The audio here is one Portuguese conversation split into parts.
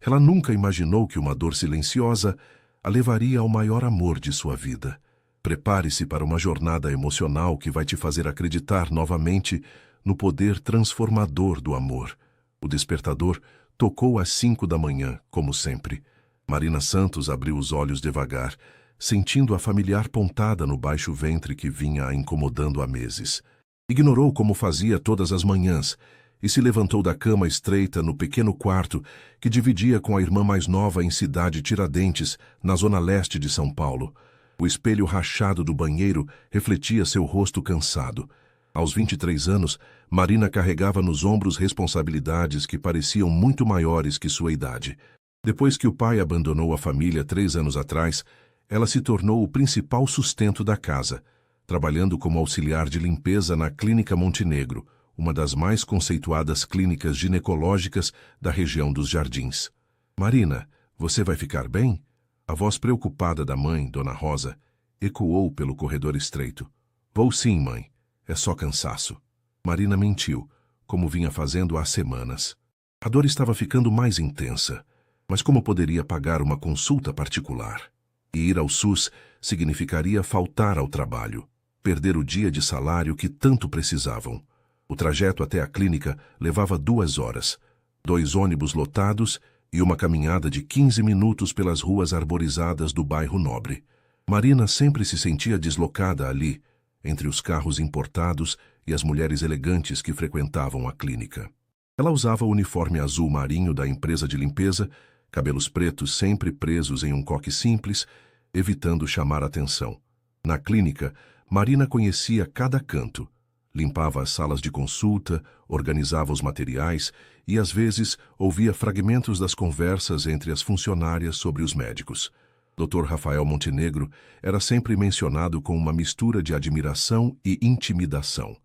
Ela nunca imaginou que uma dor silenciosa a levaria ao maior amor de sua vida. Prepare-se para uma jornada emocional que vai te fazer acreditar novamente no poder transformador do amor. O despertador tocou às 5 da manhã, como sempre. Marina Santos abriu os olhos devagar, sentindo a familiar pontada no baixo ventre que vinha a incomodando há meses. Ignorou como fazia todas as manhãs e se levantou da cama estreita no pequeno quarto que dividia com a irmã mais nova em Cidade Tiradentes, na zona leste de São Paulo. O espelho rachado do banheiro refletia seu rosto cansado. Aos 23 anos, Marina carregava nos ombros responsabilidades que pareciam muito maiores que sua idade. Depois que o pai abandonou a família 3 anos atrás, ela se tornou o principal sustento da casa, trabalhando como auxiliar de limpeza na Clínica Montenegro, uma das mais conceituadas clínicas ginecológicas da região dos Jardins. Marina, você vai ficar bem? A voz preocupada da mãe, Dona Rosa, ecoou pelo corredor estreito. Vou sim, mãe. É só cansaço. Marina mentiu, como vinha fazendo há semanas. A dor estava ficando mais intensa, mas como poderia pagar uma consulta particular? E ir ao SUS significaria faltar ao trabalho, perder o dia de salário que tanto precisavam. O trajeto até a clínica levava 2 horas, 2 ônibus lotados e uma caminhada de 15 minutos pelas ruas arborizadas do bairro Nobre. Marina sempre se sentia deslocada ali, entre os carros importados e as mulheres elegantes que frequentavam a clínica. Ela usava o uniforme azul marinho da empresa de limpeza, cabelos pretos sempre presos em um coque simples, evitando chamar atenção. Na clínica, Marina conhecia cada canto. Limpava as salas de consulta, organizava os materiais e, às vezes, ouvia fragmentos das conversas entre as funcionárias sobre os médicos. Dr. Rafael Montenegro era sempre mencionado com uma mistura de admiração e intimidação.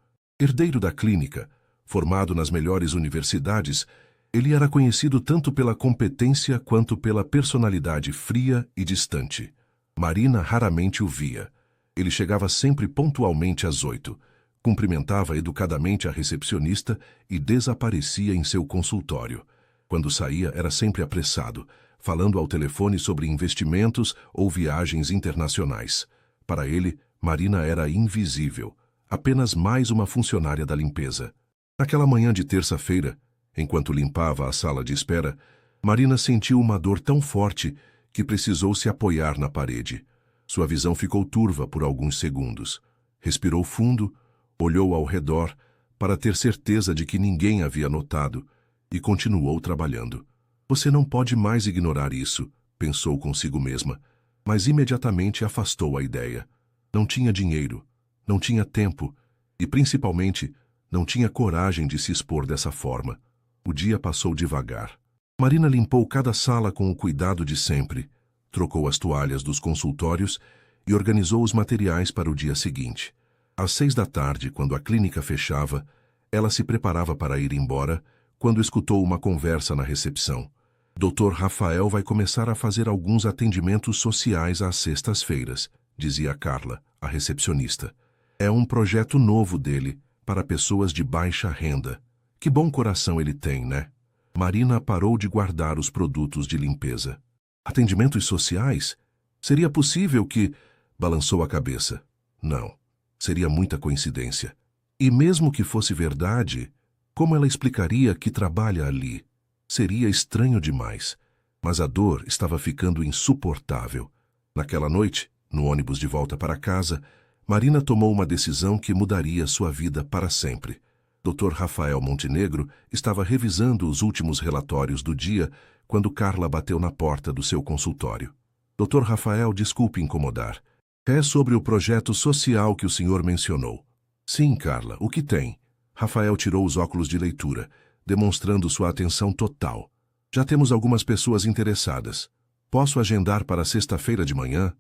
Herdeiro da clínica, formado nas melhores universidades, ele era conhecido tanto pela competência quanto pela personalidade fria e distante. Marina raramente o via. Ele chegava sempre pontualmente às 8, cumprimentava educadamente a recepcionista e desaparecia em seu consultório. Quando saía, era sempre apressado, falando ao telefone sobre investimentos ou viagens internacionais. Para ele, Marina era invisível, apenas mais uma funcionária da limpeza. Naquela manhã de terça-feira, enquanto limpava a sala de espera, Marina sentiu uma dor tão forte que precisou se apoiar na parede. Sua visão ficou turva por alguns segundos. Respirou fundo, olhou ao redor para ter certeza de que ninguém havia notado e continuou trabalhando. Você não pode mais ignorar isso, pensou consigo mesma, mas imediatamente afastou a ideia. Não tinha dinheiro, não tinha tempo e, principalmente, não tinha coragem de se expor dessa forma. O dia passou devagar. Marina limpou cada sala com o cuidado de sempre, trocou as toalhas dos consultórios e organizou os materiais para o dia seguinte. Às 6 da tarde, quando a clínica fechava, ela se preparava para ir embora, quando escutou uma conversa na recepção. Dr. Rafael vai começar a fazer alguns atendimentos sociais às sextas-feiras, dizia Carla, a recepcionista. É um projeto novo dele, para pessoas de baixa renda. Que bom coração ele tem, né? Marina parou de guardar os produtos de limpeza. Atendimentos sociais? Seria possível que... Balançou a cabeça. Não, seria muita coincidência. E mesmo que fosse verdade, como ela explicaria que trabalha ali? Seria estranho demais, mas a dor estava ficando insuportável. Naquela noite, no ônibus de volta para casa, Marina tomou uma decisão que mudaria sua vida para sempre. Dr. Rafael Montenegro estava revisando os últimos relatórios do dia quando Carla bateu na porta do seu consultório. Dr. Rafael, desculpe incomodar. É sobre o projeto social que o senhor mencionou. Sim, Carla, o que tem? Rafael tirou os óculos de leitura, demonstrando sua atenção total. Já temos algumas pessoas interessadas. Posso agendar para sexta-feira de manhã?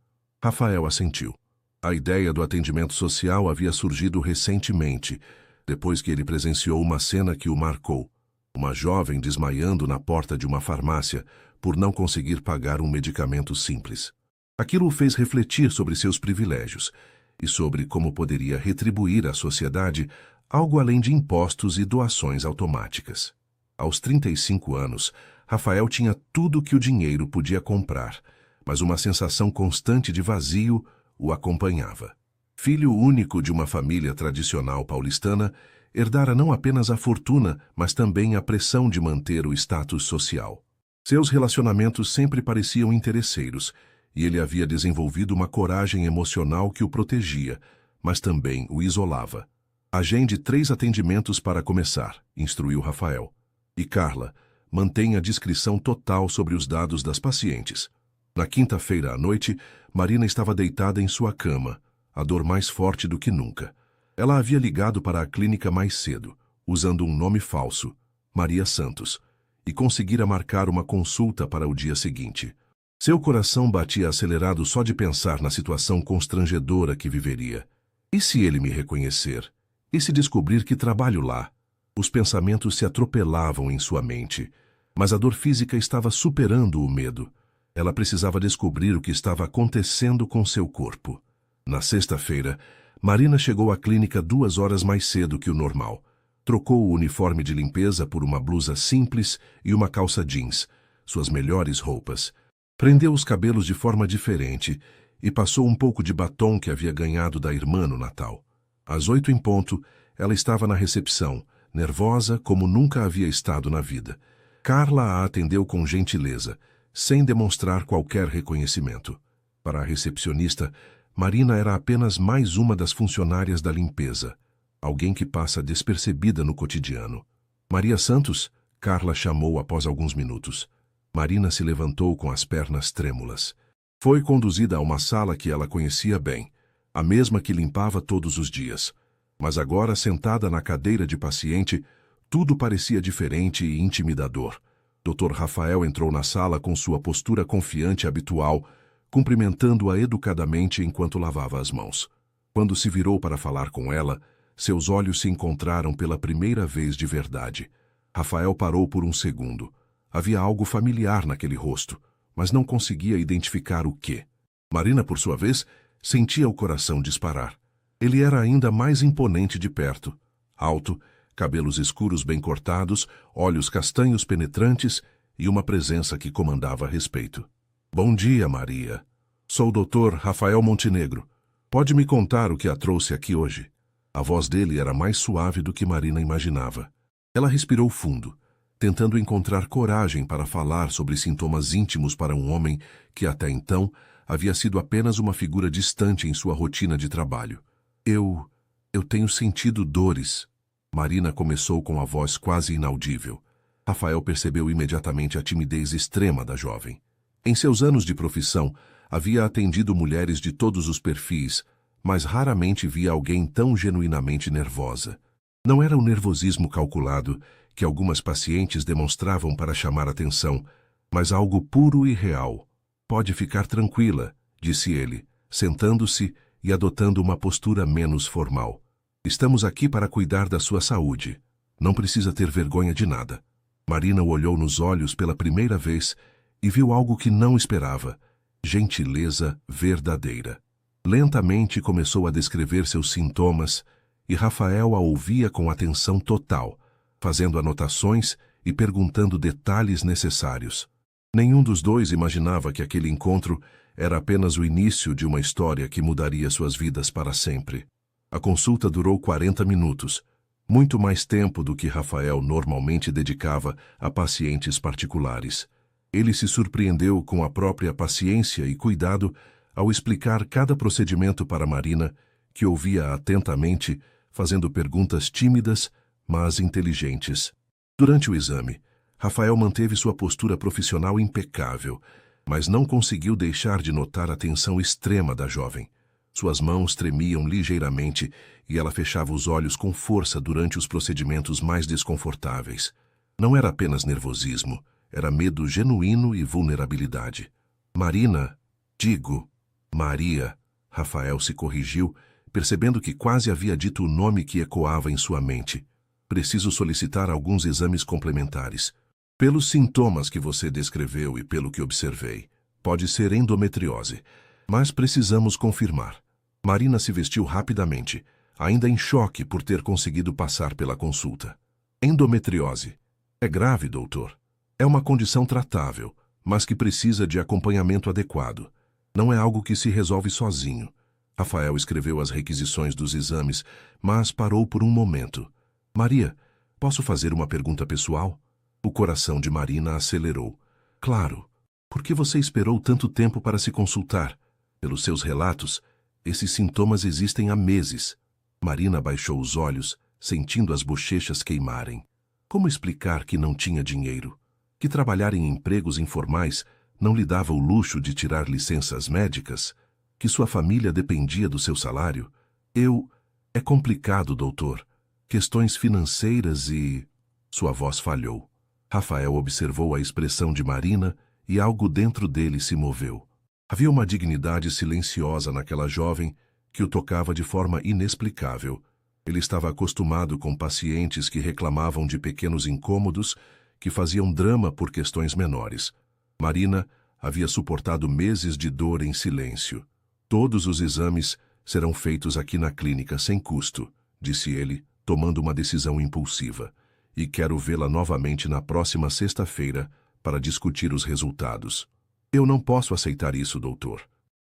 Rafael assentiu. A ideia do atendimento social havia surgido recentemente, depois que ele presenciou uma cena que o marcou. Uma jovem desmaiando na porta de uma farmácia por não conseguir pagar um medicamento simples. Aquilo o fez refletir sobre seus privilégios e sobre como poderia retribuir à sociedade algo além de impostos e doações automáticas. Aos 35 anos, Rafael tinha tudo que o dinheiro podia comprar, mas uma sensação constante de vazio o acompanhava. Filho único de uma família tradicional paulistana, herdara não apenas a fortuna, mas também a pressão de manter o status social. Seus relacionamentos sempre pareciam interesseiros, e ele havia desenvolvido uma coragem emocional que o protegia, mas também o isolava. Agende 3 atendimentos para começar, instruiu Rafael. E Carla, mantenha discrição total sobre os dados das pacientes. Na quinta-feira à noite, Marina estava deitada em sua cama, a dor mais forte do que nunca. Ela havia ligado para a clínica mais cedo, usando um nome falso, Maria Santos, e conseguira marcar uma consulta para o dia seguinte. Seu coração batia acelerado só de pensar na situação constrangedora que viveria. E se ele me reconhecer? E se descobrir que trabalho lá? Os pensamentos se atropelavam em sua mente, mas a dor física estava superando o medo. Ela precisava descobrir o que estava acontecendo com seu corpo. Na sexta-feira, Marina chegou à clínica 2 horas mais cedo que o normal. Trocou o uniforme de limpeza por uma blusa simples e uma calça jeans, suas melhores roupas. Prendeu os cabelos de forma diferente e passou um pouco de batom que havia ganhado da irmã no Natal. Às 8 em ponto, ela estava na recepção, nervosa como nunca havia estado na vida. Carla a atendeu com gentileza, sem demonstrar qualquer reconhecimento. Para a recepcionista, Marina era apenas mais uma das funcionárias da limpeza, alguém que passa despercebida no cotidiano. Maria Santos, Carla chamou após alguns minutos. Marina se levantou com as pernas trêmulas. Foi conduzida a uma sala que ela conhecia bem, a mesma que limpava todos os dias. Mas agora, sentada na cadeira de paciente, tudo parecia diferente e intimidador. Dr. Rafael entrou na sala com sua postura confiante habitual, cumprimentando-a educadamente enquanto lavava as mãos. Quando se virou para falar com ela, seus olhos se encontraram pela primeira vez de verdade. Rafael parou por um segundo. Havia algo familiar naquele rosto, mas não conseguia identificar o quê. Marina, por sua vez, sentia o coração disparar. Ele era ainda mais imponente de perto. Alto, cabelos escuros bem cortados, olhos castanhos penetrantes e uma presença que comandava respeito. Bom dia, Maria. Sou o Dr. Rafael Montenegro. Pode me contar o que a trouxe aqui hoje? A voz dele era mais suave do que Marina imaginava. Ela respirou fundo, tentando encontrar coragem para falar sobre sintomas íntimos para um homem que até então havia sido apenas uma figura distante em sua rotina de trabalho. Eu tenho sentido dores. Marina começou com a voz quase inaudível. Rafael percebeu imediatamente a timidez extrema da jovem. Em seus anos de profissão, havia atendido mulheres de todos os perfis, mas raramente via alguém tão genuinamente nervosa. Não era o nervosismo calculado que algumas pacientes demonstravam para chamar atenção, mas algo puro e real. Pode ficar tranquila, disse ele, sentando-se e adotando uma postura menos formal. Estamos aqui para cuidar da sua saúde. Não precisa ter vergonha de nada. Marina o olhou nos olhos pela primeira vez e viu algo que não esperava: gentileza verdadeira. Lentamente começou a descrever seus sintomas e Rafael a ouvia com atenção total, fazendo anotações e perguntando detalhes necessários. Nenhum dos dois imaginava que aquele encontro era apenas o início de uma história que mudaria suas vidas para sempre. A consulta durou 40 minutos, muito mais tempo do que Rafael normalmente dedicava a pacientes particulares. Ele se surpreendeu com a própria paciência e cuidado ao explicar cada procedimento para Marina, que ouvia atentamente, fazendo perguntas tímidas, mas inteligentes. Durante o exame, Rafael manteve sua postura profissional impecável, mas não conseguiu deixar de notar a tensão extrema da jovem. Suas mãos tremiam ligeiramente e ela fechava os olhos com força durante os procedimentos mais desconfortáveis. Não era apenas nervosismo, era medo genuíno e vulnerabilidade. Marina, Maria, Rafael se corrigiu, percebendo que quase havia dito o nome que ecoava em sua mente. Preciso solicitar alguns exames complementares. Pelos sintomas que você descreveu e pelo que observei, pode ser endometriose, mas precisamos confirmar. Marina se vestiu rapidamente, ainda em choque por ter conseguido passar pela consulta. Endometriose. É grave, doutor. É uma condição tratável, mas que precisa de acompanhamento adequado. Não é algo que se resolve sozinho. Rafael escreveu as requisições dos exames, mas parou por um momento. Maria, posso fazer uma pergunta pessoal? O coração de Marina acelerou. Claro. Por que você esperou tanto tempo para se consultar? Pelos seus relatos, esses sintomas existem há meses. Marina baixou os olhos, sentindo as bochechas queimarem. Como explicar que não tinha dinheiro? Que trabalhar em empregos informais não lhe dava o luxo de tirar licenças médicas? Que sua família dependia do seu salário? É complicado, doutor. Questões financeiras e... Sua voz falhou. Rafael observou a expressão de Marina e algo dentro dele se moveu. Havia uma dignidade silenciosa naquela jovem que o tocava de forma inexplicável. Ele estava acostumado com pacientes que reclamavam de pequenos incômodos, que faziam drama por questões menores. Marina havia suportado meses de dor em silêncio. Todos os exames serão feitos aqui na clínica sem custo, disse ele, tomando uma decisão impulsiva. E quero vê-la novamente na próxima sexta-feira para discutir os resultados. Eu não posso aceitar isso, doutor.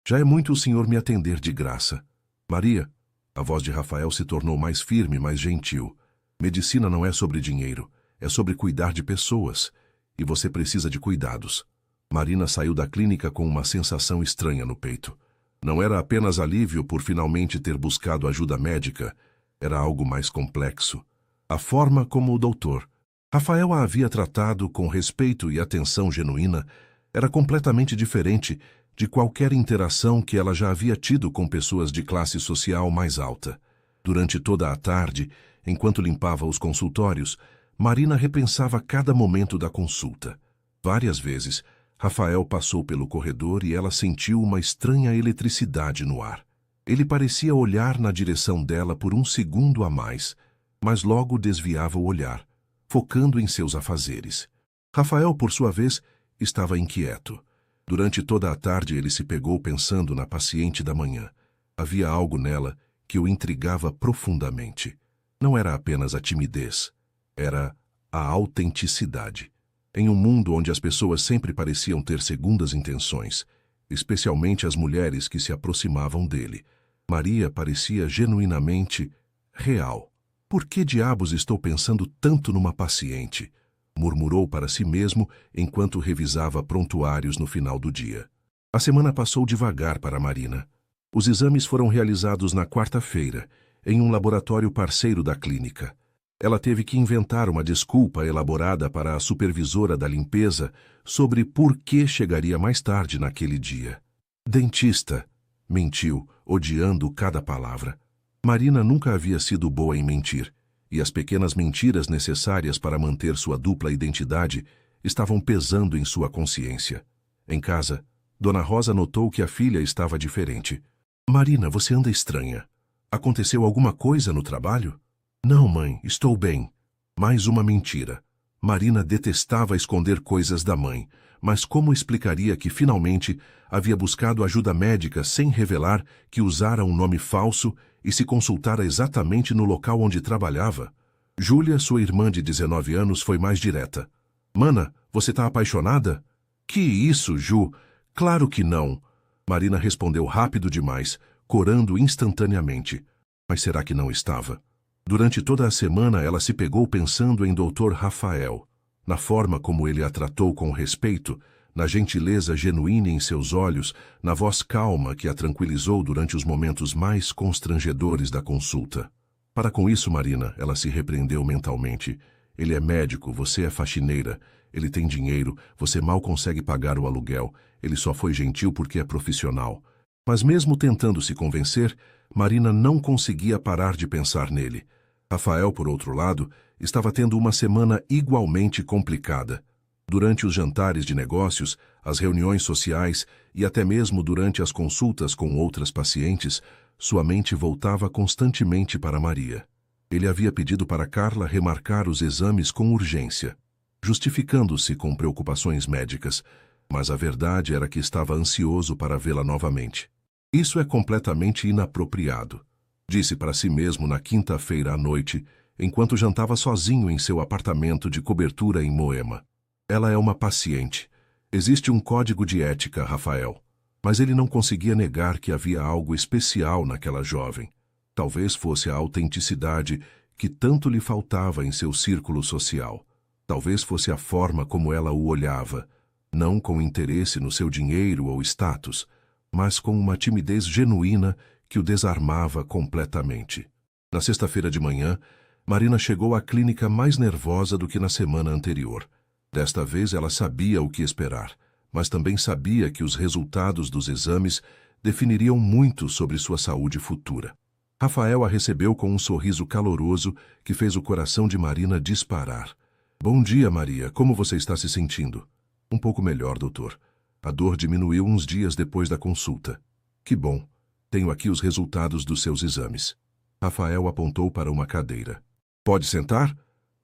Já é muito o senhor me atender de graça. Maria, a voz de Rafael se tornou mais firme, mais gentil. Medicina não é sobre dinheiro, é sobre cuidar de pessoas. E você precisa de cuidados. Marina saiu da clínica com uma sensação estranha no peito. Não era apenas alívio por finalmente ter buscado ajuda médica, era algo mais complexo. A forma como o doutor Rafael a havia tratado com respeito e atenção genuína era completamente diferente de qualquer interação que ela já havia tido com pessoas de classe social mais alta. Durante toda a tarde, enquanto limpava os consultórios, Marina repensava cada momento da consulta. Várias vezes, Rafael passou pelo corredor e ela sentiu uma estranha eletricidade no ar. Ele parecia olhar na direção dela por um segundo a mais, mas logo desviava o olhar, focando em seus afazeres. Rafael, por sua vez, estava inquieto. Durante toda a tarde ele se pegou pensando na paciente da manhã. Havia algo nela que o intrigava profundamente. Não era apenas a timidez, era a autenticidade. Em um mundo onde as pessoas sempre pareciam ter segundas intenções, especialmente as mulheres que se aproximavam dele, Maria parecia genuinamente real. Por que diabos estou pensando tanto numa paciente? Murmurou para si mesmo enquanto revisava prontuários no final do dia. A semana passou devagar para Marina. Os exames foram realizados na quarta-feira, em um laboratório parceiro da clínica. Ela teve que inventar uma desculpa elaborada para a supervisora da limpeza sobre por que chegaria mais tarde naquele dia. Dentista, mentiu, odiando cada palavra. Marina nunca havia sido boa em mentir, e as pequenas mentiras necessárias para manter sua dupla identidade estavam pesando em sua consciência. Em casa, Dona Rosa notou que a filha estava diferente. Marina, você anda estranha. Aconteceu alguma coisa no trabalho? Não, mãe, estou bem. Mais uma mentira. Marina detestava esconder coisas da mãe, mas como explicaria que finalmente havia buscado ajuda médica sem revelar que usara um nome falso e se consultara exatamente no local onde trabalhava? Júlia, sua irmã de 19 anos, foi mais direta. Mana, você tá apaixonada? Que isso, Ju? Claro que não. Marina respondeu rápido demais, corando instantaneamente. Mas será que não estava? Durante toda a semana ela se pegou pensando em Dr. Rafael, na forma como ele a tratou com respeito, na gentileza genuína em seus olhos, na voz calma que a tranquilizou durante os momentos mais constrangedores da consulta. Para com isso, Marina, ela se repreendeu mentalmente. Ele é médico, você é faxineira. Ele tem dinheiro, você mal consegue pagar o aluguel. Ele só foi gentil porque é profissional. Mas mesmo tentando se convencer, Marina não conseguia parar de pensar nele. Rafael, por outro lado, estava tendo uma semana igualmente complicada. Durante os jantares de negócios, as reuniões sociais e até mesmo durante as consultas com outras pacientes, sua mente voltava constantemente para Maria. Ele havia pedido para Carla remarcar os exames com urgência, justificando-se com preocupações médicas, mas a verdade era que estava ansioso para vê-la novamente. Isso é completamente inapropriado, disse para si mesmo na quinta-feira à noite, enquanto jantava sozinho em seu apartamento de cobertura em Moema. Ela é uma paciente. Existe um código de ética, Rafael. Mas ele não conseguia negar que havia algo especial naquela jovem. Talvez fosse a autenticidade que tanto lhe faltava em seu círculo social. Talvez fosse a forma como ela o olhava, não com interesse no seu dinheiro ou status, mas com uma timidez genuína que o desarmava completamente. Na sexta-feira de manhã, Marina chegou à clínica mais nervosa do que na semana anterior. Desta vez ela sabia o que esperar, mas também sabia que os resultados dos exames definiriam muito sobre sua saúde futura. Rafael a recebeu com um sorriso caloroso que fez o coração de Marina disparar. Bom dia, Maria. Como você está se sentindo? Um pouco melhor, doutor. A dor diminuiu uns dias depois da consulta. Que bom. Tenho aqui os resultados dos seus exames. Rafael apontou para uma cadeira. Pode sentar?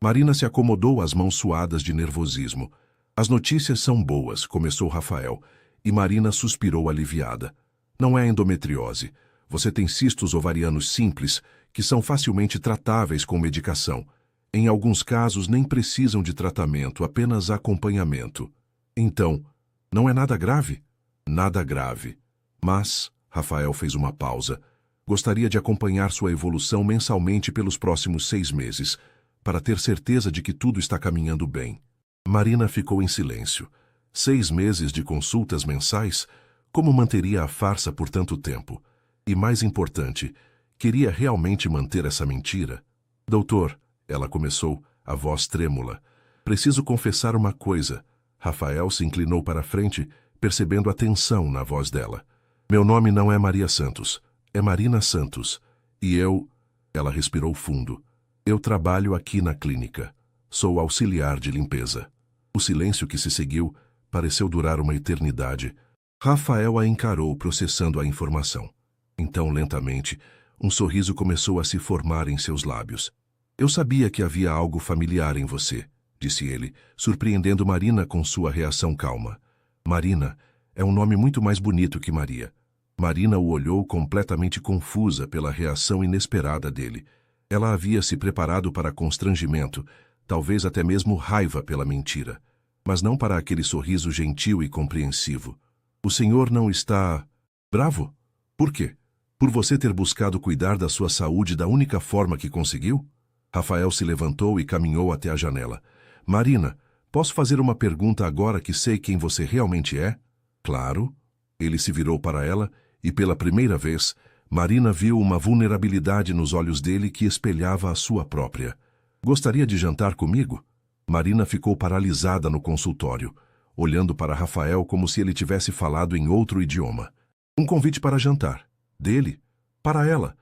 Marina se acomodou, as mãos suadas de nervosismo. As notícias são boas, começou Rafael, e Marina suspirou aliviada. Não é endometriose. Você tem cistos ovarianos simples, que são facilmente tratáveis com medicação. Em alguns casos nem precisam de tratamento, apenas acompanhamento. Então, não é nada grave? Nada grave. Mas, Rafael fez uma pausa, gostaria de acompanhar sua evolução mensalmente pelos próximos 6 meses, para ter certeza de que tudo está caminhando bem. Marina ficou em silêncio. 6 meses de consultas mensais? Como manteria a farsa por tanto tempo? E mais importante, queria realmente manter essa mentira? Doutor, ela começou, a voz trêmula. Preciso confessar uma coisa. Rafael se inclinou para a frente, percebendo a tensão na voz dela. Meu nome não é Maria Santos, é Marina Santos. E eu... Ela respirou fundo. Eu trabalho aqui na clínica. Sou auxiliar de limpeza. O silêncio que se seguiu pareceu durar uma eternidade. Rafael a encarou, processando a informação. Então, lentamente, um sorriso começou a se formar em seus lábios. Eu sabia que havia algo familiar em você, disse ele, surpreendendo Marina com sua reação calma. Marina é um nome muito mais bonito que Maria. Marina o olhou completamente confusa pela reação inesperada dele. Ela havia se preparado para constrangimento, talvez até mesmo raiva pela mentira, mas não para aquele sorriso gentil e compreensivo. O senhor não está... bravo? Por quê? Por você ter buscado cuidar da sua saúde da única forma que conseguiu? Rafael se levantou e caminhou até a janela. Marina, posso fazer uma pergunta agora que sei quem você realmente é? Claro. Ele se virou para ela e, pela primeira vez, Marina viu uma vulnerabilidade nos olhos dele que espelhava a sua própria. Gostaria de jantar comigo? Marina ficou paralisada no consultório, olhando para Rafael como se ele tivesse falado em outro idioma. Um convite para jantar. Dele? Para ela.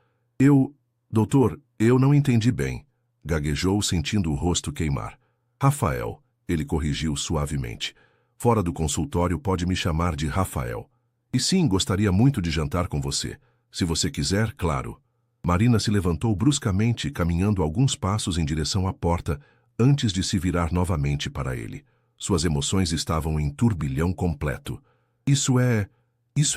Doutor, eu não entendi bem. Gaguejou, sentindo o rosto queimar. Rafael, ele corrigiu suavemente. Fora do consultório pode me chamar de Rafael. E sim, gostaria muito de jantar com você. Se você quiser, claro. Marina se levantou bruscamente, caminhando alguns passos em direção à porta, antes de se virar novamente para ele. Suas emoções estavam em turbilhão completo. Isso é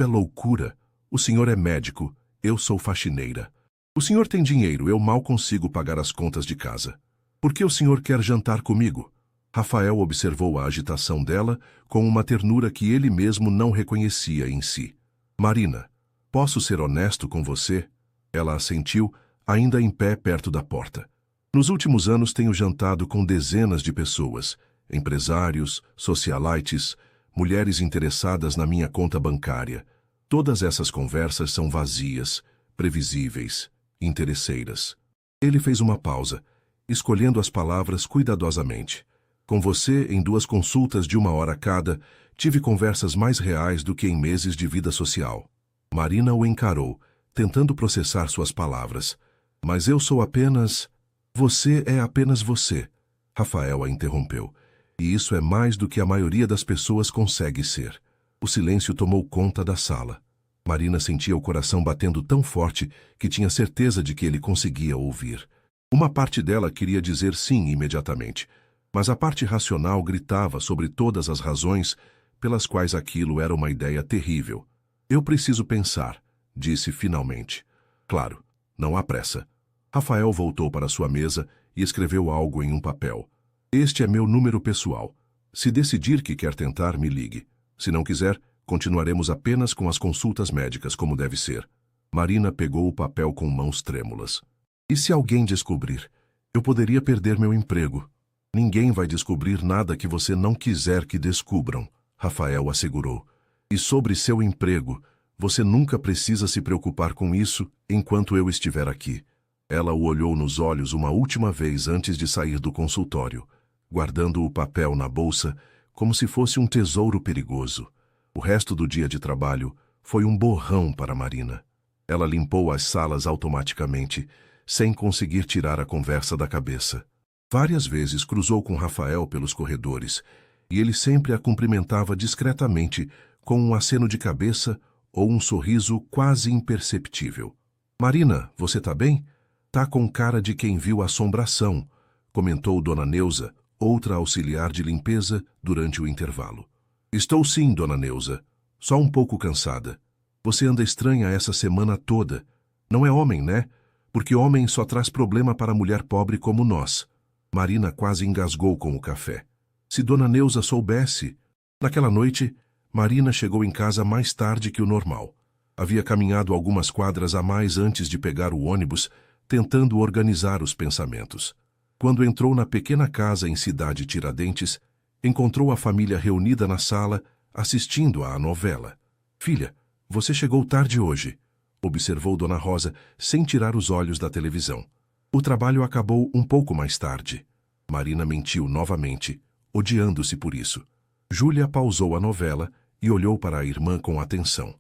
loucura. O senhor é médico, eu sou faxineira. O senhor tem dinheiro, eu mal consigo pagar as contas de casa. Por que o senhor quer jantar comigo? Rafael observou a agitação dela com uma ternura que ele mesmo não reconhecia em si. Marina, posso ser honesto com você? Ela assentiu, ainda em pé perto da porta. Nos últimos anos tenho jantado com dezenas de pessoas, empresários, socialites, mulheres interessadas na minha conta bancária. Todas essas conversas são vazias, previsíveis, interesseiras. Ele fez uma pausa, escolhendo as palavras cuidadosamente. Com você, em 2 consultas de 1 hora cada, tive conversas mais reais do que em meses de vida social. Marina o encarou, tentando processar suas palavras. Mas eu sou apenas... Você é apenas você. Rafael a interrompeu. E isso é mais do que a maioria das pessoas consegue ser. O silêncio tomou conta da sala. Marina sentia o coração batendo tão forte que tinha certeza de que ele conseguia ouvir. Uma parte dela queria dizer sim imediatamente, mas a parte racional gritava sobre todas as razões pelas quais aquilo era uma ideia terrível. Eu preciso pensar, disse finalmente. Claro, não há pressa. Rafael voltou para sua mesa e escreveu algo em um papel. Este é meu número pessoal. Se decidir que quer tentar, me ligue. Se não quiser, continuaremos apenas com as consultas médicas como deve ser. Marina pegou o papel com mãos trêmulas. E se alguém descobrir? Eu poderia perder meu emprego. Ninguém vai descobrir nada que você não quiser que descubram, Rafael assegurou. E sobre seu emprego, você nunca precisa se preocupar com isso enquanto eu estiver aqui. Ela o olhou nos olhos uma última vez antes de sair do consultório, guardando o papel na bolsa como se fosse um tesouro perigoso. O resto do dia de trabalho foi um borrão para Marina. Ela limpou as salas automaticamente, sem conseguir tirar a conversa da cabeça. Várias vezes cruzou com Rafael pelos corredores, e ele sempre a cumprimentava discretamente, com um aceno de cabeça ou um sorriso quase imperceptível. Marina, você tá bem? Tá com cara de quem viu assombração, comentou Dona Neuza, outra auxiliar de limpeza, durante o intervalo. Estou sim, Dona Neuza. Só um pouco cansada. Você anda estranha essa semana toda. Não é homem, né? Porque homem só traz problema para mulher pobre como nós. Marina quase engasgou com o café. Se Dona Neuza soubesse... Naquela noite, Marina chegou em casa mais tarde que o normal. Havia caminhado algumas quadras a mais antes de pegar o ônibus, tentando organizar os pensamentos. Quando entrou na pequena casa em Cidade Tiradentes, encontrou a família reunida na sala, assistindo à novela. Filha, você chegou tarde hoje, observou Dona Rosa, sem tirar os olhos da televisão. O trabalho acabou um pouco mais tarde. Marina mentiu novamente, odiando-se por isso. Júlia pausou a novela e olhou para a irmã com atenção.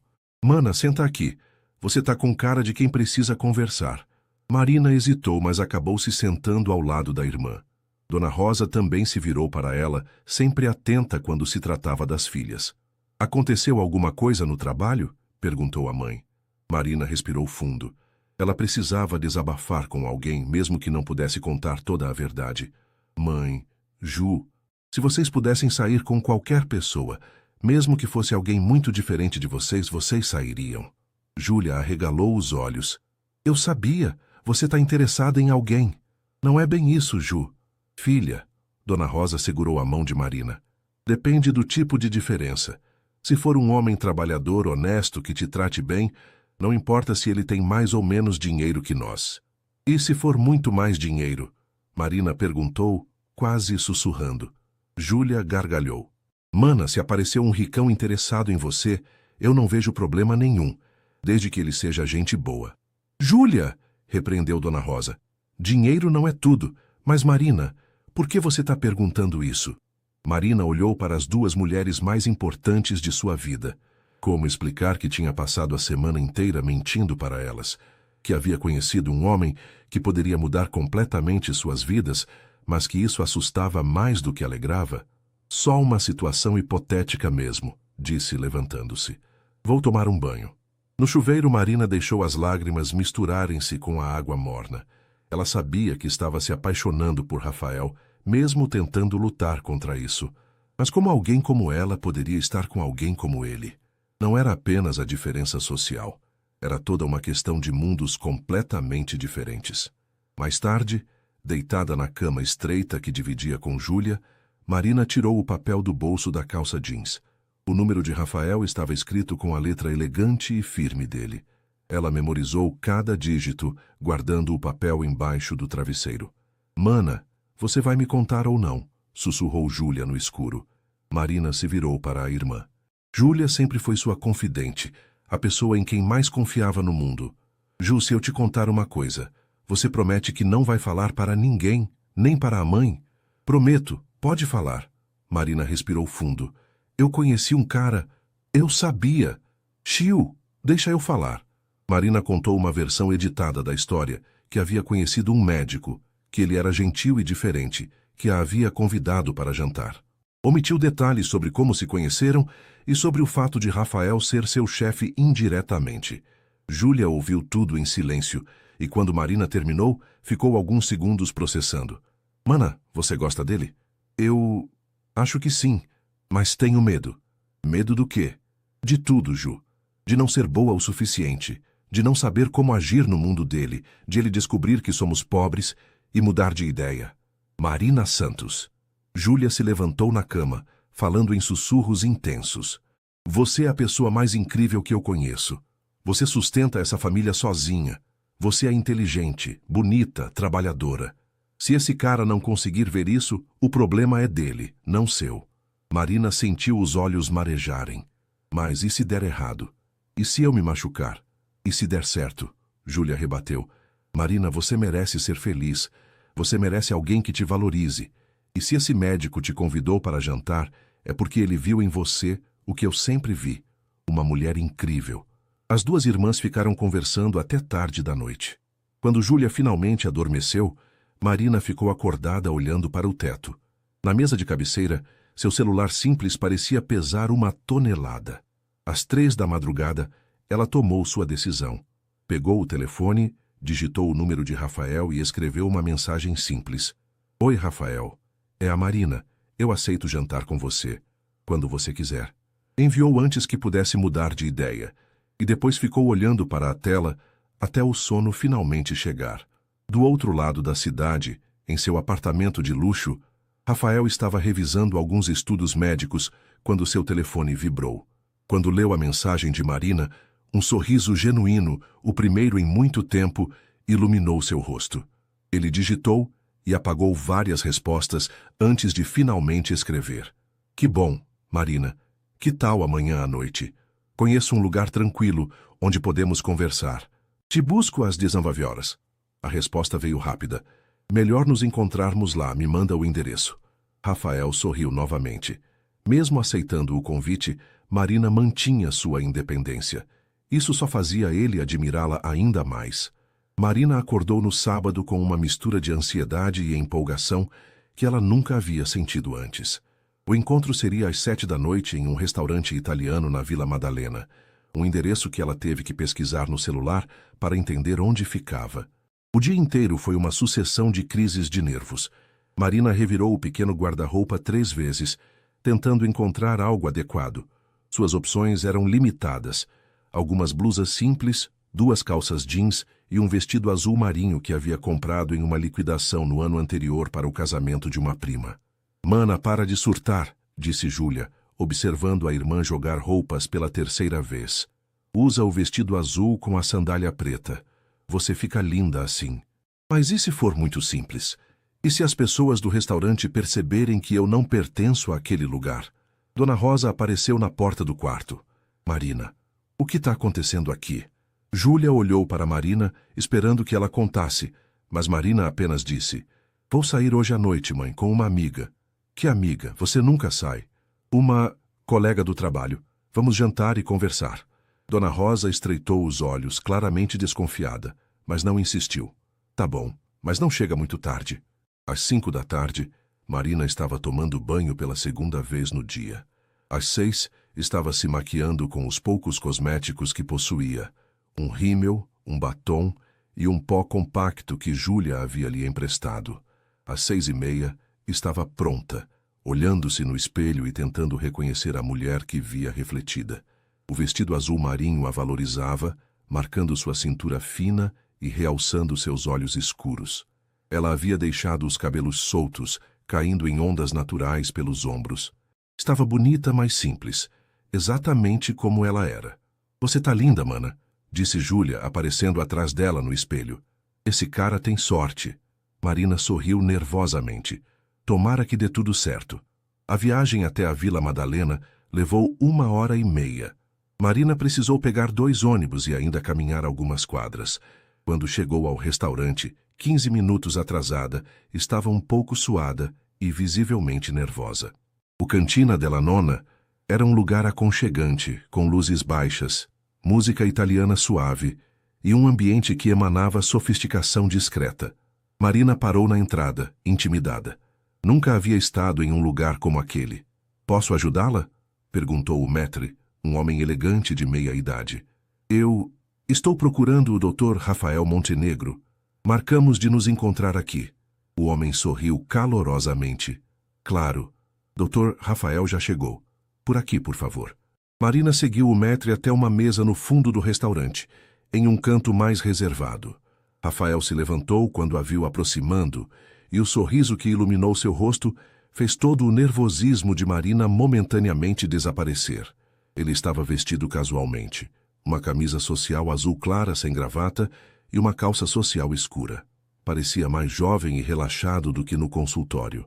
Mana, senta aqui. Você tá com cara de quem precisa conversar. Marina hesitou, mas acabou se sentando ao lado da irmã. Dona Rosa também se virou para ela, sempre atenta quando se tratava das filhas. Aconteceu alguma coisa no trabalho? Perguntou a mãe. Marina respirou fundo. Ela precisava desabafar com alguém, mesmo que não pudesse contar toda a verdade. Mãe, Ju, se vocês pudessem sair com qualquer pessoa, mesmo que fosse alguém muito diferente de vocês, vocês sairiam. Júlia arregalou os olhos. Eu sabia, você está interessada em alguém. Não é bem isso, Ju. Filha, Dona Rosa segurou a mão de Marina. Depende do tipo de diferença. Se for um homem trabalhador, honesto, que te trate bem, não importa se ele tem mais ou menos dinheiro que nós. E se for muito mais dinheiro? Marina perguntou, quase sussurrando. Júlia gargalhou. Mana, se apareceu um ricão interessado em você, eu não vejo problema nenhum, desde que ele seja gente boa. Júlia, repreendeu Dona Rosa. Dinheiro não é tudo, mas Marina, por que você está perguntando isso? Marina olhou para as duas mulheres mais importantes de sua vida. Como explicar que tinha passado a semana inteira mentindo para elas, que havia conhecido um homem que poderia mudar completamente suas vidas, mas que isso assustava mais do que alegrava? Só uma situação hipotética mesmo, disse levantando-se. Vou tomar um banho. No chuveiro, Marina deixou as lágrimas misturarem-se com a água morna. Ela sabia que estava se apaixonando por Rafael, mesmo tentando lutar contra isso. Mas como alguém como ela poderia estar com alguém como ele? Não era apenas a diferença social. Era toda uma questão de mundos completamente diferentes. Mais tarde, deitada na cama estreita que dividia com Júlia, Marina tirou o papel do bolso da calça jeans. O número de Rafael estava escrito com a letra elegante e firme dele. Ela memorizou cada dígito, guardando o papel embaixo do travesseiro. Mana, você vai me contar ou não? Sussurrou Júlia no escuro. Marina se virou para a irmã. Júlia sempre foi sua confidente, a pessoa em quem mais confiava no mundo. Ju, se eu te contar uma coisa, você promete que não vai falar para ninguém, nem para a mãe? Prometo, pode falar. Marina respirou fundo. Eu conheci um cara... Eu sabia. Chiu, deixa eu falar. Marina contou uma versão editada da história, que havia conhecido um médico, que ele era gentil e diferente, que a havia convidado para jantar. Omitiu detalhes sobre como se conheceram e sobre o fato de Rafael ser seu chefe indiretamente. Júlia ouviu tudo em silêncio, e quando Marina terminou, ficou alguns segundos processando. Mana, você gosta dele? Eu... acho que sim, mas tenho medo. Medo do quê? De tudo, Ju. De não ser boa o suficiente, de não saber como agir no mundo dele, de ele descobrir que somos pobres e mudar de ideia. Marina Santos. Júlia se levantou na cama, falando em sussurros intensos. Você é a pessoa mais incrível que eu conheço. Você sustenta essa família sozinha. Você é inteligente, bonita, trabalhadora. Se esse cara não conseguir ver isso, o problema é dele, não seu. Marina sentiu os olhos marejarem. Mas e se der errado? E se eu me machucar? E se der certo? Júlia rebateu. Marina, você merece ser feliz. Você merece alguém que te valorize. E se esse médico te convidou para jantar, é porque ele viu em você o que eu sempre vi. Uma mulher incrível. As duas irmãs ficaram conversando até tarde da noite. Quando Júlia finalmente adormeceu, Marina ficou acordada olhando para o teto. Na mesa de cabeceira, seu celular simples parecia pesar 1 tonelada. Às 3 da madrugada, ela tomou sua decisão. Pegou o telefone, digitou o número de Rafael e escreveu uma mensagem simples. Oi, Rafael. É a Marina. Eu aceito jantar com você. Quando você quiser. Enviou antes que pudesse mudar de ideia. E depois ficou olhando para a tela até o sono finalmente chegar. Do outro lado da cidade, em seu apartamento de luxo, Rafael estava revisando alguns estudos médicos quando seu telefone vibrou. Quando leu a mensagem de Marina, um sorriso genuíno, o primeiro em muito tempo, iluminou seu rosto. Ele digitou e apagou várias respostas antes de finalmente escrever. Que bom, Marina. Que tal amanhã à noite? Conheço um lugar tranquilo, onde podemos conversar. Te busco às 19 horas. A resposta veio rápida. Melhor nos encontrarmos lá, me manda o endereço. Rafael sorriu novamente. Mesmo aceitando o convite, Marina mantinha sua independência. Isso só fazia ele admirá-la ainda mais. Marina acordou no sábado com uma mistura de ansiedade e empolgação que ela nunca havia sentido antes. O encontro seria às 7 da noite em um restaurante italiano na Vila Madalena, um endereço que ela teve que pesquisar no celular para entender onde ficava. O dia inteiro foi uma sucessão de crises de nervos. Marina revirou o pequeno guarda-roupa 3 vezes, tentando encontrar algo adequado. Suas opções eram limitadas. Algumas blusas simples, 2 calças jeans e um vestido azul marinho que havia comprado em uma liquidação no ano anterior para o casamento de uma prima. Mana, para de surtar, disse Júlia, observando a irmã jogar roupas pela 3ª vez. Usa o vestido azul com a sandália preta. Você fica linda assim. Mas e se for muito simples? E se as pessoas do restaurante perceberem que eu não pertenço àquele lugar? Dona Rosa apareceu na porta do quarto. Marina, o que está acontecendo aqui? Júlia olhou para Marina, esperando que ela contasse, mas Marina apenas disse, vou sair hoje à noite, mãe, com uma amiga. Que amiga? Você nunca sai. Uma colega do trabalho. Vamos jantar e conversar. Dona Rosa estreitou os olhos, claramente desconfiada, mas não insistiu. Tá bom, mas não chega muito tarde. Às 5 da tarde, Marina estava tomando banho pela 2ª vez no dia. Às 6, estava se maquiando com os poucos cosméticos que possuía. Um rímel, um batom e um pó compacto que Júlia havia lhe emprestado. Às 6h30, estava pronta, olhando-se no espelho e tentando reconhecer a mulher que via refletida. O vestido azul marinho a valorizava, marcando sua cintura fina e realçando seus olhos escuros. Ela havia deixado os cabelos soltos, caindo em ondas naturais pelos ombros. Estava bonita, mas simples, exatamente como ela era. Você tá linda, mana, disse Júlia, aparecendo atrás dela no espelho. Esse cara tem sorte. Marina sorriu nervosamente. Tomara que dê tudo certo. A viagem até a Vila Madalena levou 1h30. Marina precisou pegar 2 ônibus e ainda caminhar algumas quadras. Quando chegou ao restaurante, 15 minutos atrasada, estava um pouco suada e visivelmente nervosa. O Cantina della Nonna era um lugar aconchegante, com luzes baixas, música italiana suave e um ambiente que emanava sofisticação discreta. Marina parou na entrada, intimidada. Nunca havia estado em um lugar como aquele. Posso ajudá-la? Perguntou o maître, um homem elegante de meia idade. Eu estou procurando o Dr. Rafael Montenegro. Marcamos de nos encontrar aqui. O homem sorriu calorosamente. Claro, Dr. Rafael já chegou. Por aqui, por favor. Marina seguiu o maître até uma mesa no fundo do restaurante, em um canto mais reservado. Rafael se levantou quando a viu aproximando, e o sorriso que iluminou seu rosto fez todo o nervosismo de Marina momentaneamente desaparecer. Ele estava vestido casualmente, uma camisa social azul clara sem gravata e uma calça social escura. Parecia mais jovem e relaxado do que no consultório.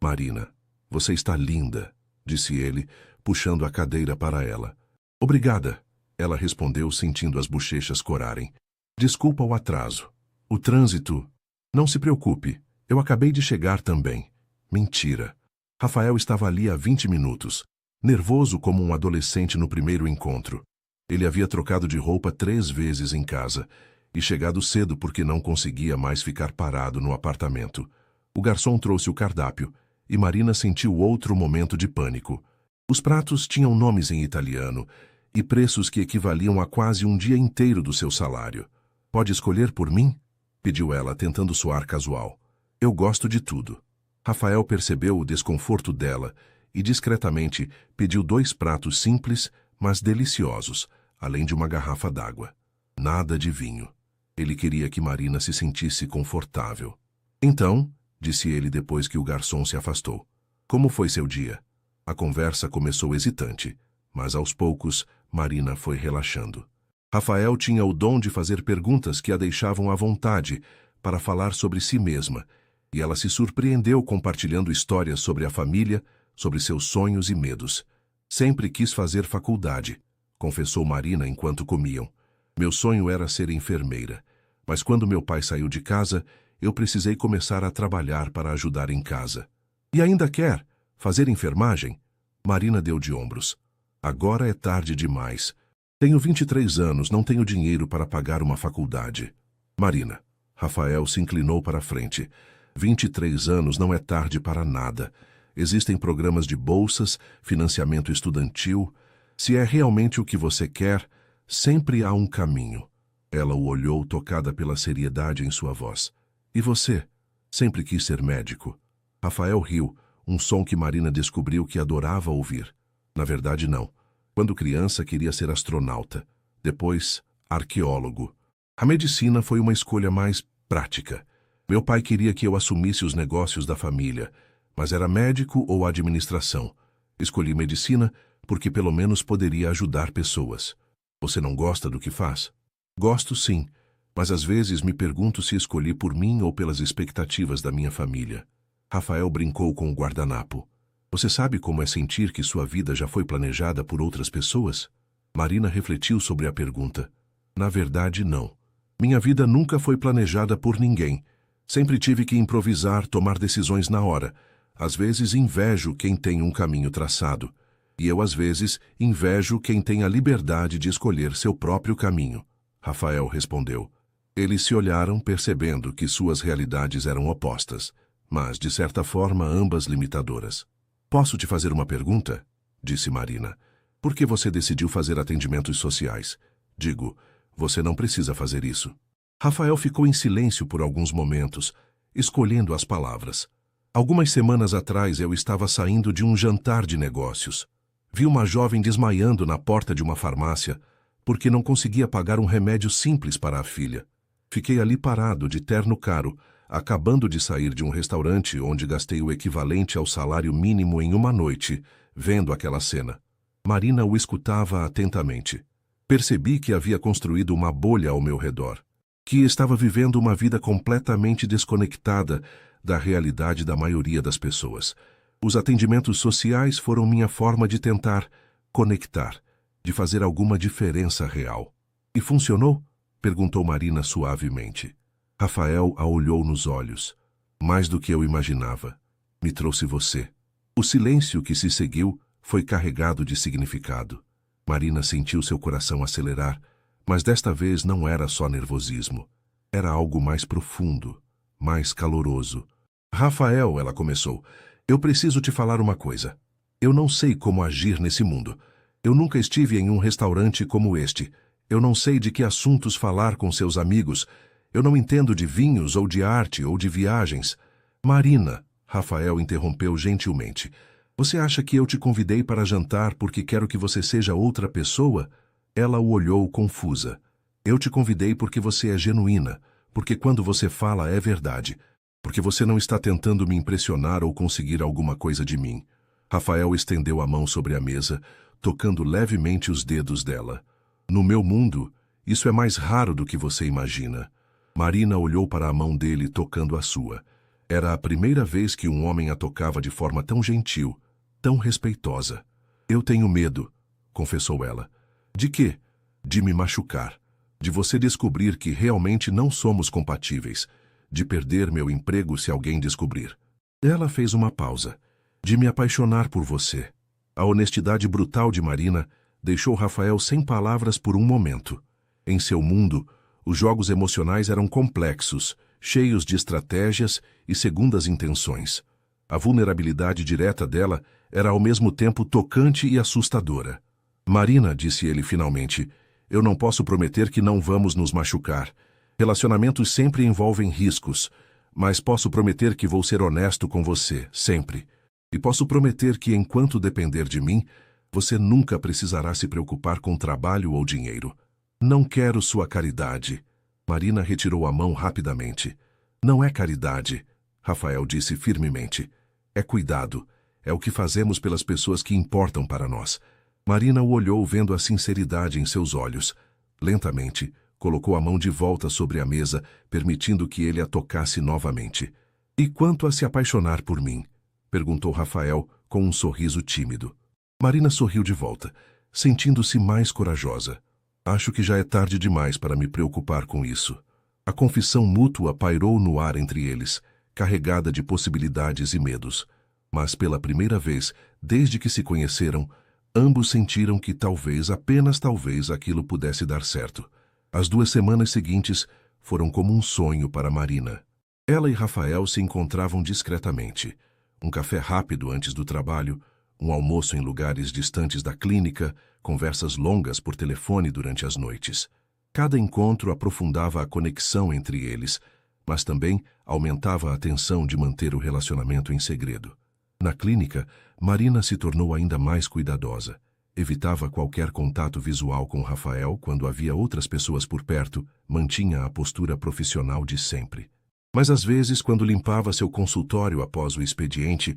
Marina, você está linda, disse ele, puxando a cadeira para ela. Obrigada, ela respondeu sentindo as bochechas corarem. Desculpa o atraso. O trânsito... Não se preocupe, eu acabei de chegar também. Mentira. Rafael estava ali há 20 minutos, nervoso como um adolescente no primeiro encontro. Ele havia trocado de roupa 3 vezes em casa e chegado cedo porque não conseguia mais ficar parado no apartamento. O garçom trouxe o cardápio e Marina sentiu outro momento de pânico. Os pratos tinham nomes em italiano e preços que equivaliam a quase um dia inteiro do seu salário. Pode escolher por mim? Pediu ela, tentando soar casual. Eu gosto de tudo. Rafael percebeu o desconforto dela e, discretamente, pediu 2 pratos simples, mas deliciosos, além de uma garrafa d'água. Nada de vinho. Ele queria que Marina se sentisse confortável. Então, disse ele depois que o garçom se afastou. Como foi seu dia? A conversa começou hesitante, mas aos poucos, Marina foi relaxando. Rafael tinha o dom de fazer perguntas que a deixavam à vontade para falar sobre si mesma, e ela se surpreendeu compartilhando histórias sobre a família, sobre seus sonhos e medos. Sempre quis fazer faculdade, confessou Marina enquanto comiam. Meu sonho era ser enfermeira, mas quando meu pai saiu de casa, eu precisei começar a trabalhar para ajudar em casa. E ainda quer fazer enfermagem? Marina deu de ombros. Agora é tarde demais. Tenho 23 anos, não tenho dinheiro para pagar uma faculdade. Marina. Rafael se inclinou para a frente. 23 anos não é tarde para nada. Existem programas de bolsas, financiamento estudantil. Se é realmente o que você quer, sempre há um caminho. Ela o olhou, tocada pela seriedade em sua voz. E você? Sempre quis ser médico? Rafael riu, um som que Marina descobriu que adorava ouvir. Na verdade, não. Quando criança, queria ser astronauta. Depois, arqueólogo. A medicina foi uma escolha mais prática. Meu pai queria que eu assumisse os negócios da família, mas era médico ou administração. Escolhi medicina porque pelo menos poderia ajudar pessoas. Você não gosta do que faz? Gosto sim, mas às vezes me pergunto se escolhi por mim ou pelas expectativas da minha família. Rafael brincou com o guardanapo. Você sabe como é sentir que sua vida já foi planejada por outras pessoas? Marina refletiu sobre a pergunta. Na verdade, não. Minha vida nunca foi planejada por ninguém. Sempre tive que improvisar, tomar decisões na hora. Às vezes invejo quem tem um caminho traçado. E eu, às vezes, invejo quem tem a liberdade de escolher seu próprio caminho. Rafael respondeu. Eles se olharam, percebendo que suas realidades eram opostas, mas, de certa forma, ambas limitadoras. Posso te fazer uma pergunta? Disse Marina. Por que você decidiu fazer atendimentos sociais? Digo, você não precisa fazer isso. Rafael ficou em silêncio por alguns momentos, escolhendo as palavras. Algumas semanas atrás eu estava saindo de um jantar de negócios. Vi uma jovem desmaiando na porta de uma farmácia porque não conseguia pagar um remédio simples para a filha. Fiquei ali parado, de terno caro, acabando de sair de um restaurante onde gastei o equivalente ao salário mínimo em uma noite, vendo aquela cena. Marina o escutava atentamente. Percebi que havia construído uma bolha ao meu redor, que estava vivendo uma vida completamente desconectada da realidade da maioria das pessoas. Os atendimentos sociais foram minha forma de tentar conectar, de fazer alguma diferença real. E funcionou? Perguntou Marina suavemente. Rafael a olhou nos olhos. Mais do que eu imaginava. Me trouxe você. O silêncio que se seguiu foi carregado de significado. Marina sentiu seu coração acelerar, mas desta vez não era só nervosismo. Era algo mais profundo, mais caloroso. Rafael, ela começou, eu preciso te falar uma coisa. Eu não sei como agir nesse mundo. Eu nunca estive em um restaurante como este. Eu não sei de que assuntos falar com seus amigos. Eu não entendo de vinhos ou de arte ou de viagens. Marina, Rafael interrompeu gentilmente. Você acha que eu te convidei para jantar porque quero que você seja outra pessoa? Ela o olhou confusa. Eu te convidei porque você é genuína, porque quando você fala é verdade. Porque você não está tentando me impressionar ou conseguir alguma coisa de mim. Rafael estendeu a mão sobre a mesa, tocando levemente os dedos dela. No meu mundo, isso é mais raro do que você imagina. Marina olhou para a mão dele tocando a sua. Era a primeira vez que um homem a tocava de forma tão gentil, tão respeitosa. Eu tenho medo, confessou ela. De quê? De me machucar. De você descobrir que realmente não somos compatíveis. De perder meu emprego se alguém descobrir. Ela fez uma pausa. De me apaixonar por você. A honestidade brutal de Marina deixou Rafael sem palavras por um momento. Em seu mundo, os jogos emocionais eram complexos, cheios de estratégias e segundas intenções. A vulnerabilidade direta dela era ao mesmo tempo tocante e assustadora. Marina, disse ele finalmente, eu não posso prometer que não vamos nos machucar. Relacionamentos sempre envolvem riscos, mas posso prometer que vou ser honesto com você, sempre. E posso prometer que, enquanto depender de mim, você nunca precisará se preocupar com trabalho ou dinheiro. Não quero sua caridade. Marina retirou a mão rapidamente. Não é caridade, Rafael disse firmemente. É cuidado. É o que fazemos pelas pessoas que importam para nós. Marina o olhou vendo a sinceridade em seus olhos. Lentamente, colocou a mão de volta sobre a mesa, permitindo que ele a tocasse novamente. E quanto a se apaixonar por mim? Perguntou Rafael com um sorriso tímido. Marina sorriu de volta, sentindo-se mais corajosa. Acho que já é tarde demais para me preocupar com isso. A confissão mútua pairou no ar entre eles, carregada de possibilidades e medos. Mas pela primeira vez, desde que se conheceram, ambos sentiram que talvez, apenas talvez, aquilo pudesse dar certo. As 2 semanas seguintes foram como um sonho para Marina. Ela e Rafael se encontravam discretamente. Um café rápido antes do trabalho, um almoço em lugares distantes da clínica, conversas longas por telefone durante as noites. Cada encontro aprofundava a conexão entre eles, mas também aumentava a tensão de manter o relacionamento em segredo. Na clínica, Marina se tornou ainda mais cuidadosa. Evitava qualquer contato visual com Rafael quando havia outras pessoas por perto, mantinha a postura profissional de sempre. Mas às vezes, quando limpava seu consultório após o expediente,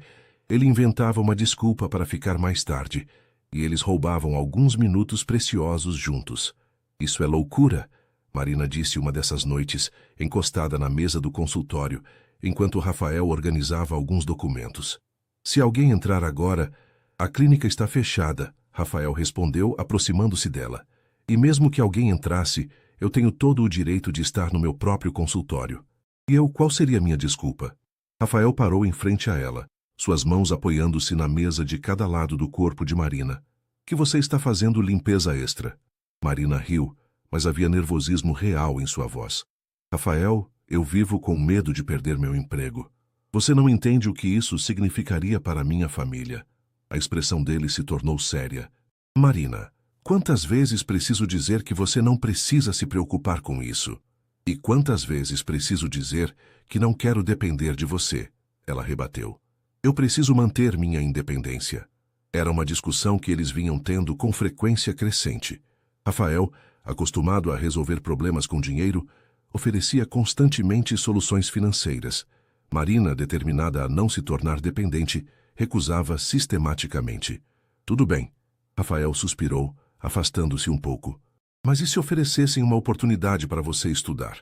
ele inventava uma desculpa para ficar mais tarde, e eles roubavam alguns minutos preciosos juntos. Isso é loucura, Marina disse uma dessas noites, encostada na mesa do consultório, enquanto Rafael organizava alguns documentos. Se alguém entrar agora, a clínica está fechada, Rafael respondeu, aproximando-se dela. E mesmo que alguém entrasse, eu tenho todo o direito de estar no meu próprio consultório. E qual seria minha desculpa? Rafael parou em frente a ela, suas mãos apoiando-se na mesa de cada lado do corpo de Marina. Que você está fazendo limpeza extra? Marina riu, mas havia nervosismo real em sua voz. Rafael, eu vivo com medo de perder meu emprego. Você não entende o que isso significaria para minha família. A expressão dele se tornou séria. Marina, quantas vezes preciso dizer que você não precisa se preocupar com isso? E quantas vezes preciso dizer que não quero depender de você? Ela rebateu. Eu preciso manter minha independência. Era uma discussão que eles vinham tendo com frequência crescente. Rafael, acostumado a resolver problemas com dinheiro, oferecia constantemente soluções financeiras. Marina, determinada a não se tornar dependente, recusava sistematicamente. Tudo bem. Rafael suspirou, afastando-se um pouco. Mas e se oferecessem uma oportunidade para você estudar?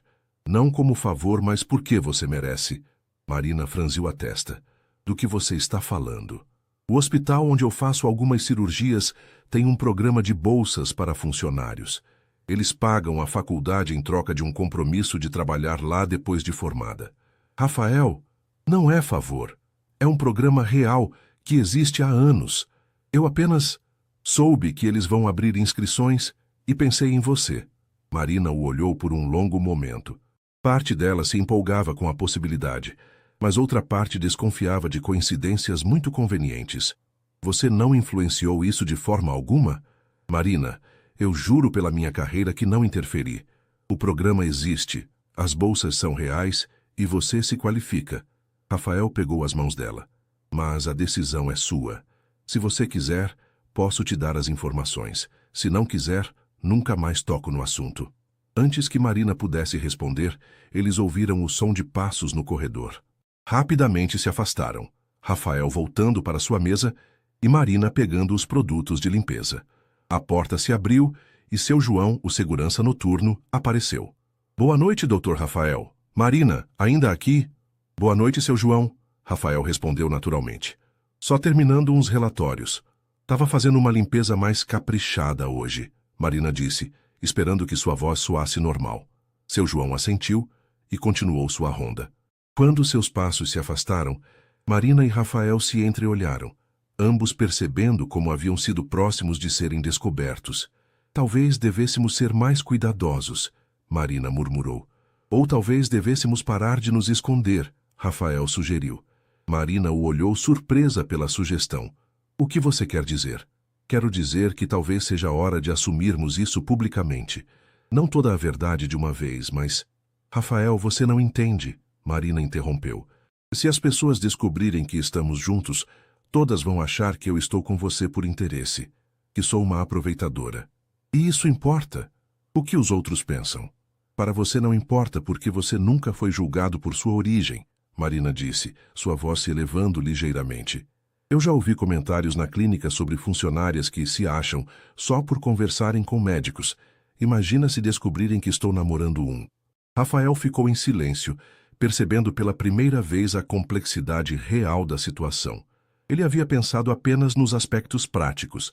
Não como favor, mas porque você merece. Marina franziu a testa. Do que você está falando? O hospital onde eu faço algumas cirurgias tem um programa de bolsas para funcionários. Eles pagam a faculdade em troca de um compromisso de trabalhar lá depois de formada. Rafael, não é favor. É um programa real que existe há anos. Eu apenas soube que eles vão abrir inscrições e pensei em você. Marina o olhou por um longo momento. Parte dela se empolgava com a possibilidade, mas outra parte desconfiava de coincidências muito convenientes. Você não influenciou isso de forma alguma? Marina, eu juro pela minha carreira que não interferi. O programa existe, as bolsas são reais e você se qualifica. Rafael pegou as mãos dela. Mas a decisão é sua. Se você quiser, posso te dar as informações. Se não quiser, nunca mais toco no assunto. Antes que Marina pudesse responder, eles ouviram o som de passos no corredor. Rapidamente se afastaram, Rafael voltando para sua mesa e Marina pegando os produtos de limpeza. A porta se abriu e seu João, o segurança noturno, apareceu. Boa noite, Dr. Rafael. Marina, ainda aqui? Boa noite, seu João. Rafael respondeu naturalmente. Só terminando uns relatórios. Tava fazendo uma limpeza mais caprichada hoje, Marina disse, esperando que sua voz soasse normal. Seu João assentiu e continuou sua ronda. Quando seus passos se afastaram, Marina e Rafael se entreolharam, ambos percebendo como haviam sido próximos de serem descobertos. Talvez devêssemos ser mais cuidadosos, Marina murmurou. Ou talvez devêssemos parar de nos esconder, Rafael sugeriu. Marina o olhou surpresa pela sugestão. O que você quer dizer? Quero dizer que talvez seja hora de assumirmos isso publicamente. Não toda a verdade de uma vez, mas... Rafael, você não entende, Marina interrompeu. Se as pessoas descobrirem que estamos juntos, todas vão achar que eu estou com você por interesse, que sou uma aproveitadora. E isso importa. O que os outros pensam? Para você não importa porque você nunca foi julgado por sua origem, Marina disse, sua voz se elevando ligeiramente. Eu já ouvi comentários na clínica sobre funcionárias que se acham só por conversarem com médicos. Imagina se descobrirem que estou namorando um. Rafael ficou em silêncio, percebendo pela primeira vez a complexidade real da situação. Ele havia pensado apenas nos aspectos práticos.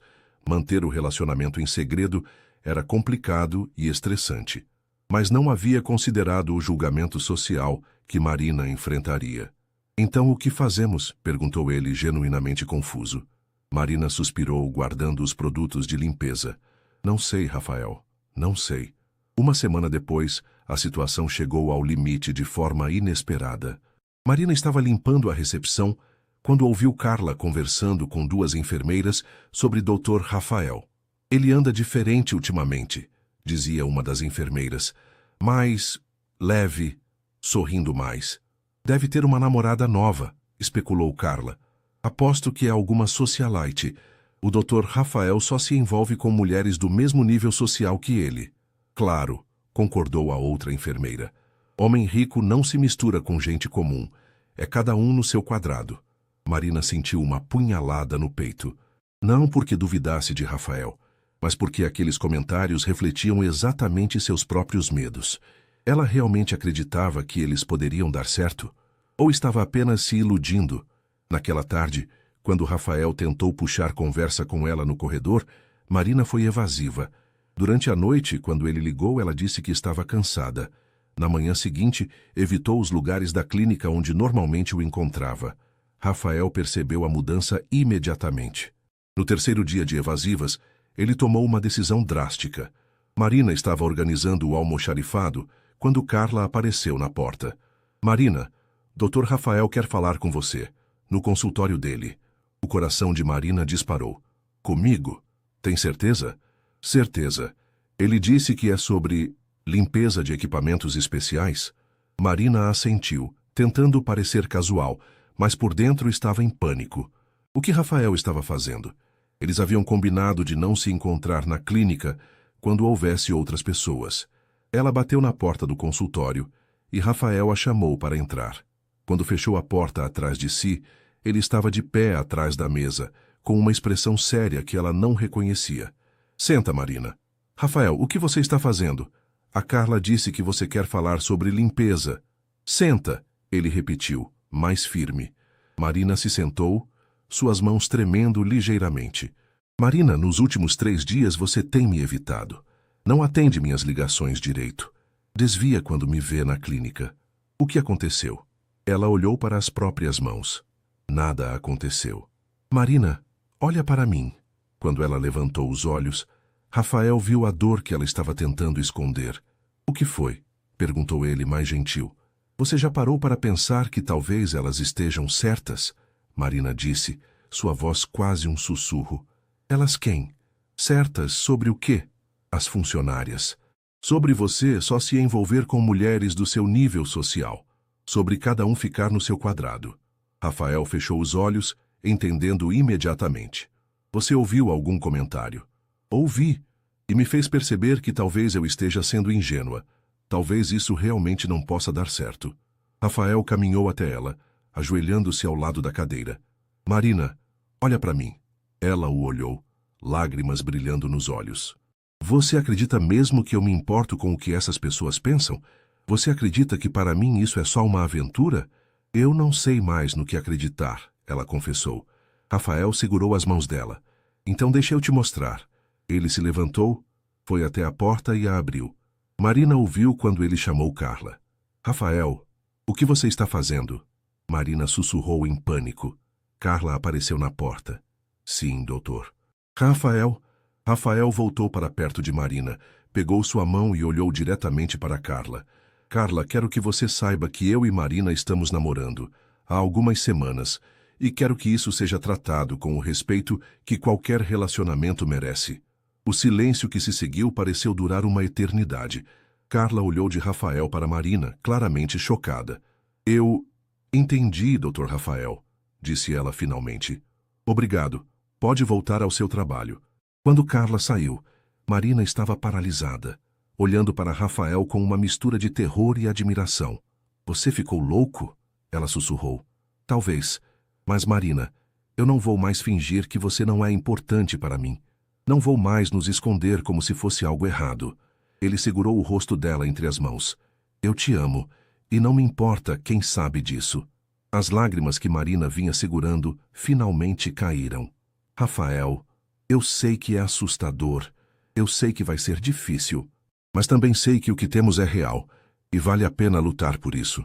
Manter o relacionamento em segredo era complicado e estressante. Mas não havia considerado o julgamento social que Marina enfrentaria. Então o que fazemos? Perguntou ele, genuinamente confuso. Marina suspirou, guardando os produtos de limpeza. Não sei, Rafael, não sei. Uma semana depois, a situação chegou ao limite de forma inesperada. Marina estava limpando a recepção quando ouviu Carla conversando com duas enfermeiras sobre Dr. Rafael. Ele anda diferente ultimamente, dizia uma das enfermeiras. Mais leve, sorrindo mais. Deve ter uma namorada nova, especulou Carla. Aposto que é alguma socialite. O Dr. Rafael só se envolve com mulheres do mesmo nível social que ele. Claro, concordou a outra enfermeira. Homem rico não se mistura com gente comum. É cada um no seu quadrado. Marina sentiu uma punhalada no peito. Não porque duvidasse de Rafael, mas porque aqueles comentários refletiam exatamente seus próprios medos. Ela realmente acreditava que eles poderiam dar certo? Ou estava apenas se iludindo? Naquela tarde, quando Rafael tentou puxar conversa com ela no corredor, Marina foi evasiva. Durante a noite, quando ele ligou, ela disse que estava cansada. Na manhã seguinte, evitou os lugares da clínica onde normalmente o encontrava. Rafael percebeu a mudança imediatamente. No terceiro dia de evasivas, ele tomou uma decisão drástica. Marina estava organizando o almoxarifado quando Carla apareceu na porta. Marina, Dr. Rafael quer falar com você, no consultório dele. O coração de Marina disparou. Comigo? Tem certeza? Certeza. Ele disse que é sobre limpeza de equipamentos especiais? Marina assentiu, tentando parecer casual, mas por dentro estava em pânico. O que Rafael estava fazendo? Eles haviam combinado de não se encontrar na clínica quando houvesse outras pessoas. Ela bateu na porta do consultório e Rafael a chamou para entrar. Quando fechou a porta atrás de si, ele estava de pé atrás da mesa, com uma expressão séria que ela não reconhecia. Senta, Marina. Rafael, o que você está fazendo? A Carla disse que você quer falar sobre limpeza. Senta, ele repetiu, mais firme. Marina se sentou, suas mãos tremendo ligeiramente. Marina, nos últimos 3 dias você tem me evitado. Não atende minhas ligações direito. Desvia quando me vê na clínica. O que aconteceu? Ela olhou para as próprias mãos. Nada aconteceu. Marina, olha para mim. Quando ela levantou os olhos, Rafael viu a dor que ela estava tentando esconder. O que foi? Perguntou ele mais gentil. Você já parou para pensar que talvez elas estejam certas? Marina disse, sua voz quase um sussurro. Elas quem? Certas sobre o quê? As funcionárias. Sobre você só se envolver com mulheres do seu nível social. Sobre cada um ficar no seu quadrado. Rafael fechou os olhos, entendendo imediatamente. Você ouviu algum comentário? Ouvi, e me fez perceber que talvez eu esteja sendo ingênua. Talvez isso realmente não possa dar certo. Rafael caminhou até ela, ajoelhando-se ao lado da cadeira. Marina, olha para mim. Ela o olhou, lágrimas brilhando nos olhos. Você acredita mesmo que eu me importo com o que essas pessoas pensam? Você acredita que para mim isso é só uma aventura? Eu não sei mais no que acreditar, ela confessou. Rafael segurou as mãos dela. Então deixa eu te mostrar. Ele se levantou, foi até a porta e a abriu. Marina ouviu quando ele chamou Carla. Rafael, o que você está fazendo? Marina sussurrou em pânico. Carla apareceu na porta. Sim, doutor. Rafael voltou para perto de Marina, pegou sua mão e olhou diretamente para Carla. Carla, quero que você saiba que eu e Marina estamos namorando há algumas semanas e quero que isso seja tratado com o respeito que qualquer relacionamento merece. O silêncio que se seguiu pareceu durar uma eternidade. Carla olhou de Rafael para Marina, claramente chocada. Eu entendi, Dr. Rafael, disse ela finalmente. Obrigado. Pode voltar ao seu trabalho. Quando Carla saiu, Marina estava paralisada, olhando para Rafael com uma mistura de terror e admiração. Você ficou louco? Ela sussurrou. Talvez. Mas, Marina, eu não vou mais fingir que você não é importante para mim. Não vou mais nos esconder como se fosse algo errado. Ele segurou o rosto dela entre as mãos. Eu te amo, e não me importa quem sabe disso. As lágrimas que Marina vinha segurando finalmente caíram. Rafael, eu sei que é assustador. Eu sei que vai ser difícil. Mas também sei que o que temos é real, e vale a pena lutar por isso.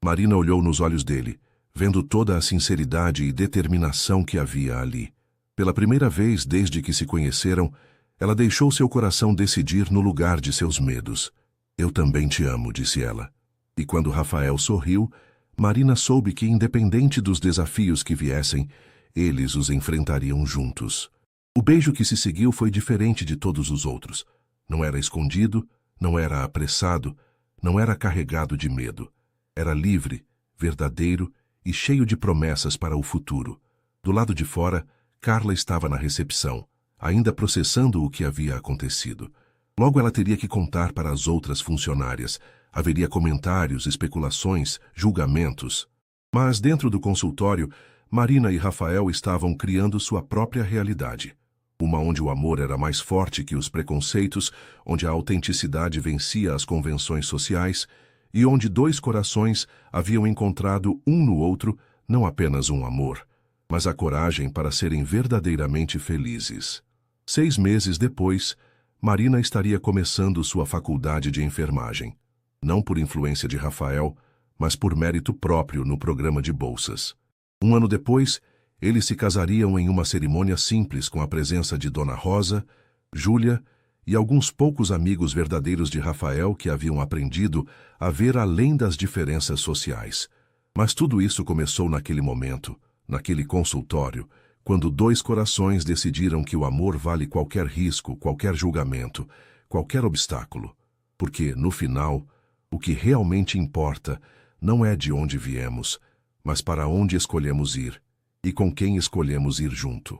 Marina olhou nos olhos dele, vendo toda a sinceridade e determinação que havia ali. Pela primeira vez desde que se conheceram, ela deixou seu coração decidir no lugar de seus medos. Eu também te amo, disse ela. E quando Rafael sorriu, Marina soube que, independente dos desafios que viessem, eles os enfrentariam juntos. O beijo que se seguiu foi diferente de todos os outros. Não era escondido, não era apressado, não era carregado de medo. Era livre, verdadeiro e cheio de promessas para o futuro. Do lado de fora, Carla estava na recepção, ainda processando o que havia acontecido. Logo ela teria que contar para as outras funcionárias. Haveria comentários, especulações, julgamentos. Mas dentro do consultório, Marina e Rafael estavam criando sua própria realidade. Uma onde o amor era mais forte que os preconceitos, onde a autenticidade vencia as convenções sociais e onde dois corações haviam encontrado um no outro não apenas um amor, mas a coragem para serem verdadeiramente felizes. 6 meses depois, Marina estaria começando sua faculdade de enfermagem, não por influência de Rafael, mas por mérito próprio no programa de bolsas. 1 ano depois, eles se casariam em uma cerimônia simples com a presença de Dona Rosa, Júlia e alguns poucos amigos verdadeiros de Rafael que haviam aprendido a ver além das diferenças sociais. Mas tudo isso começou naquele momento, naquele consultório, quando 2 corações decidiram que o amor vale qualquer risco, qualquer julgamento, qualquer obstáculo. Porque, no final, o que realmente importa não é de onde viemos, mas para onde escolhemos ir e com quem escolhemos ir junto.